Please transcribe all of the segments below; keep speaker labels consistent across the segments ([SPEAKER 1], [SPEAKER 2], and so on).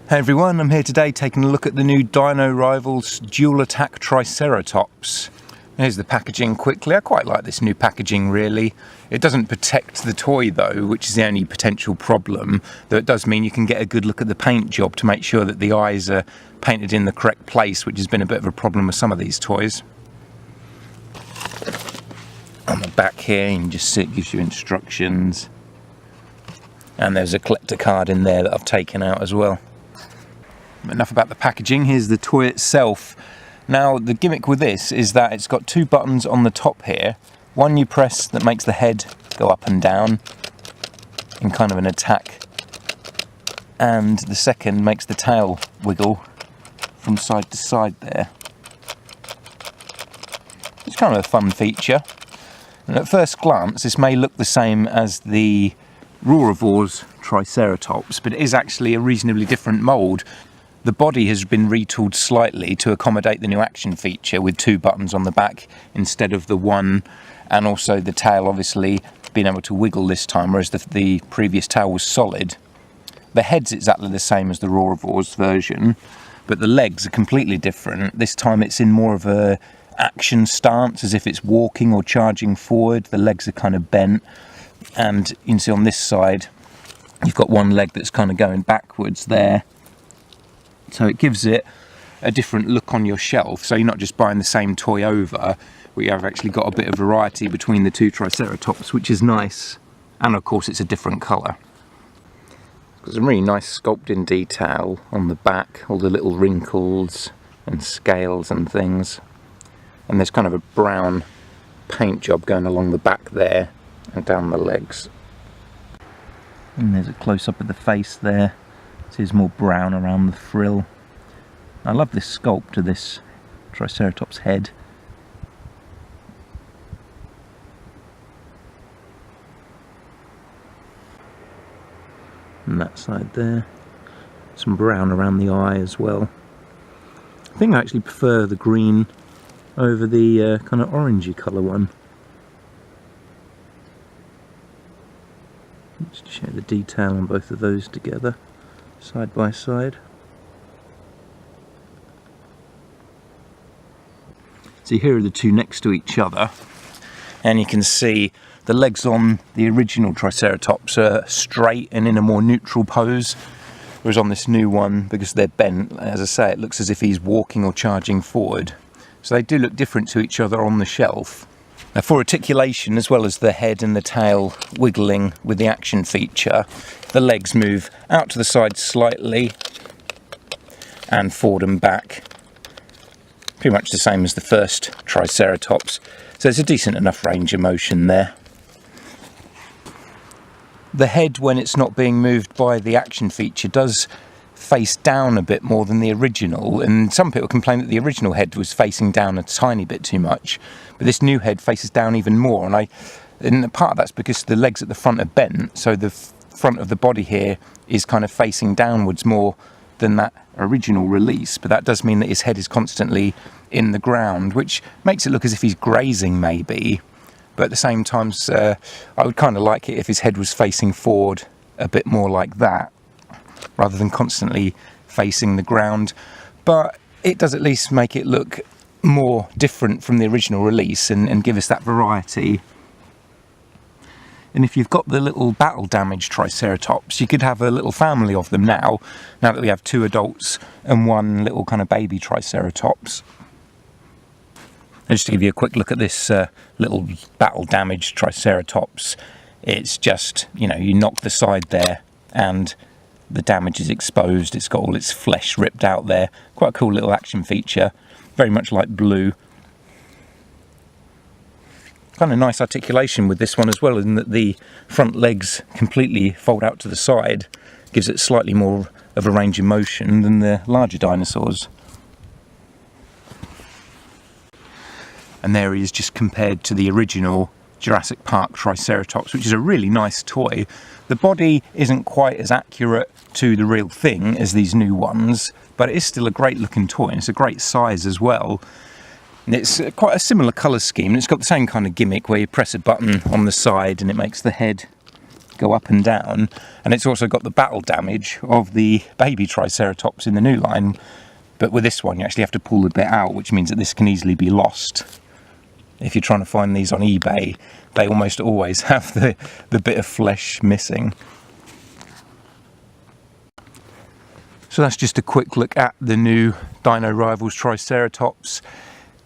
[SPEAKER 1] Hey everyone, I'm here today taking a look at the new Dino Rivals Dual Attack Triceratops. Here's the packaging quickly. I quite like this new packaging really. It doesn't protect the toy though, which is the only potential problem, though it does mean you can get a good look at the paint job to make sure that the eyes are painted in the correct place, which has been a bit of a problem with some of these toys. On the back here you can just see it gives you instructions, and there's a collector card in there that I've taken out as well. Enough about the packaging, here's the toy itself. Now the gimmick with this is that it's got two buttons on the top here. One you press that makes the head go up and down in kind of an attack, and the second makes the tail wiggle from side to side there. It's kind of a fun feature, and at first glance this may look the same as the Roarivores Triceratops, but it is actually a reasonably different mould. The body has been retooled slightly to accommodate the new action feature with two buttons on the back instead of the one, and also the tail obviously being able to wiggle this time, whereas the previous tail was solid. The head's exactly the same as the Roarivores version, but the legs are completely different. This time it's in more of a action stance, as if it's walking or charging forward. The legs are kind of bent, and you can see on this side you've got one leg that's kind of going backwards there. So it gives it a different look on your shelf, so you're not just buying the same toy over. We have actually got a bit of variety between the two Triceratops, which is nice, and of course it's a different colour. Got some really nice sculpting detail on the back, all the little wrinkles and scales and things, and there's kind of a brown paint job going along the back there and down the legs. And there's a close-up of the face there. It is more brown around the frill. I love this sculpt of this Triceratops head. And that side there. Some brown around the eye as well. I think I actually prefer the green over the kind of orangey colour one. Just to show the detail on both of those together, side by side. So here are the two next to each other, and you can see the legs on the original Triceratops are straight and in a more neutral pose, whereas on this new one, because they're bent, as I say, it looks as if he's walking or charging forward. So they do look different to each other on the shelf. Now for articulation, as well as the head and the tail wiggling with the action feature, the legs move out to the side slightly and forward and back. Pretty much the same as the first Triceratops, so there's a decent enough range of motion there. The head, when it's not being moved by the action feature, does face down a bit more than the original, and some people complain that the original head was facing down a tiny bit too much, but this new head faces down even more, and part of that's because the legs at the front are bent, so the front of the body here is kind of facing downwards more than that original release, but that does mean that his head is constantly in the ground, which makes it look as if he's grazing maybe, but at the same time I would kind of like it if his head was facing forward a bit more like that, rather than constantly facing the ground. But it does at least make it look more different from the original release and give us that variety. And if you've got the little battle damaged Triceratops, you could have a little family of them now that we have two adults and one little kind of baby Triceratops. And just to give you a quick look at this little battle damaged Triceratops, it's just, you know, you knock the side there and the damage is exposed. It's got all its flesh ripped out there. Quite a cool little action feature, very much like Blue. Kind of nice articulation with this one as well, in that the front legs completely fold out to the side. Gives it slightly more of a range of motion than the larger dinosaurs. And there he is just compared to the original Jurassic Park Triceratops, which is a really nice toy. The body isn't quite as accurate to the real thing as these new ones, but it is still a great looking toy, and it's a great size as well. And it's quite a similar colour scheme, and it's got the same kind of gimmick where you press a button on the side and it makes the head go up and down, and it's also got the battle damage of the baby Triceratops in the new line, but with this one you actually have to pull the bit out, which means that this can easily be lost. If you're trying to find these on eBay, they almost always have the bit of flesh missing. So that's just a quick look at the new Dino Rivals Triceratops.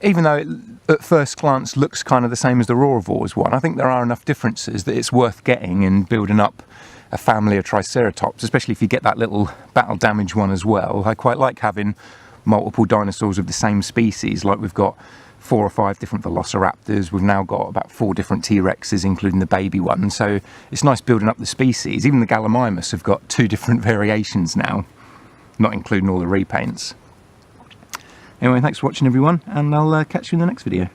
[SPEAKER 1] Even though it at first glance looks kind of the same as the Roarivores one, I think there are enough differences that it's worth getting and building up a family of Triceratops, especially if you get that little battle damage one as well. I quite like having multiple dinosaurs of the same species, like we've got 4 or 5 different velociraptors. We've now got about 4 different T-Rexes, including the baby one. So it's nice building up the species. Even the Gallimimus have got 2 different variations now, not including all the repaints. Anyway, thanks for watching everyone, and I'll catch you in the next video.